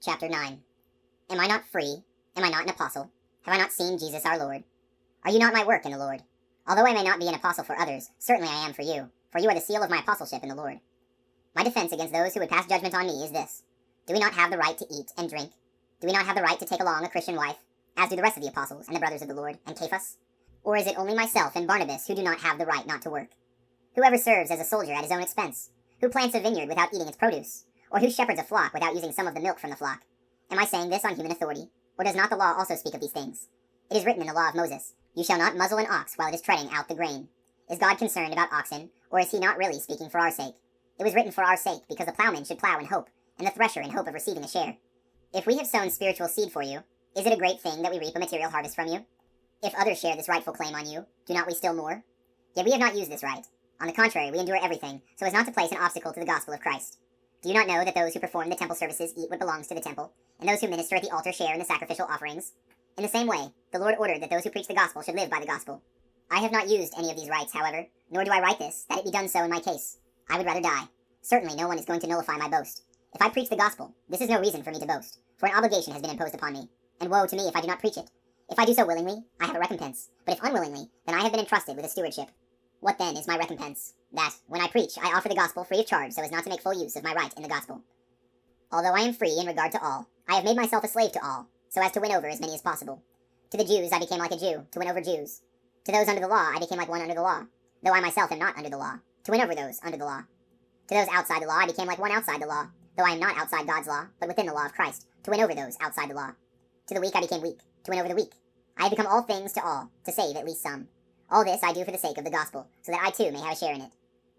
Chapter 9. Am I not free? Am I not an apostle? Have I not seen Jesus our Lord? Are you not my work in the Lord? Although I may not be an apostle for others, certainly I am for you are the seal of my apostleship in the Lord. My defense against those who would pass judgment on me is this: do we not have the right to eat and drink? Do we not have the right to take along a Christian wife, as do the rest of the apostles and the brothers of the Lord, and Cephas? Or is it only myself and Barnabas who do not have the right not to work? Whoever serves as a soldier at his own expense? Who plants a vineyard without eating its produce? Or who shepherds a flock without using some of the milk from the flock? Am I saying this on human authority? Or does not the law also speak of these things? It is written in the law of Moses, "You shall not muzzle an ox while it is treading out the grain." Is God concerned about oxen, or is he not really speaking for our sake? It was written for our sake, because the plowman should plow in hope, and the thresher in hope of receiving a share. If we have sown spiritual seed for you, is it a great thing that we reap a material harvest from you? If others share this rightful claim on you, do not we still more? Yet we have not used this right. On the contrary, we endure everything, so as not to place an obstacle to the gospel of Christ. Do you not know that those who perform the temple services eat what belongs to the temple, and those who minister at the altar share in the sacrificial offerings? In the same way, the Lord ordered that those who preach the gospel should live by the gospel. I have not used any of these rights, however, nor do I write this, that it be done so in my case. I would rather die. Certainly no one is going to nullify my boast. If I preach the gospel, this is no reason for me to boast, for an obligation has been imposed upon me, and woe to me if I do not preach it. If I do so willingly, I have a recompense, but if unwillingly, then I have been entrusted with a stewardship. What then is my recompense? That, when I preach, I offer the gospel free of charge so as not to make full use of my right in the gospel. Although I am free in regard to all, I have made myself a slave to all, so as to win over as many as possible. To the Jews I became like a Jew, to win over Jews. To those under the law I became like one under the law, though I myself am not under the law, to win over those under the law. To those outside the law I became like one outside the law, though I am not outside God's law, but within the law of Christ, to win over those outside the law. To the weak I became weak, to win over the weak. I have become all things to all, to save at least some. All this I do for the sake of the gospel, so that I too may have a share in it.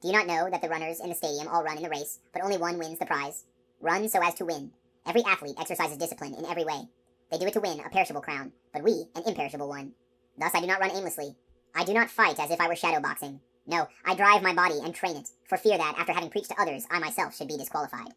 Do you not know that the runners in the stadium all run in the race, but only one wins the prize? Run so as to win. Every athlete exercises discipline in every way. They do it to win a perishable crown, but we an imperishable one. Thus I do not run aimlessly. I do not fight as if I were shadow boxing. No, I drive my body and train it, for fear that, after having preached to others, I myself should be disqualified.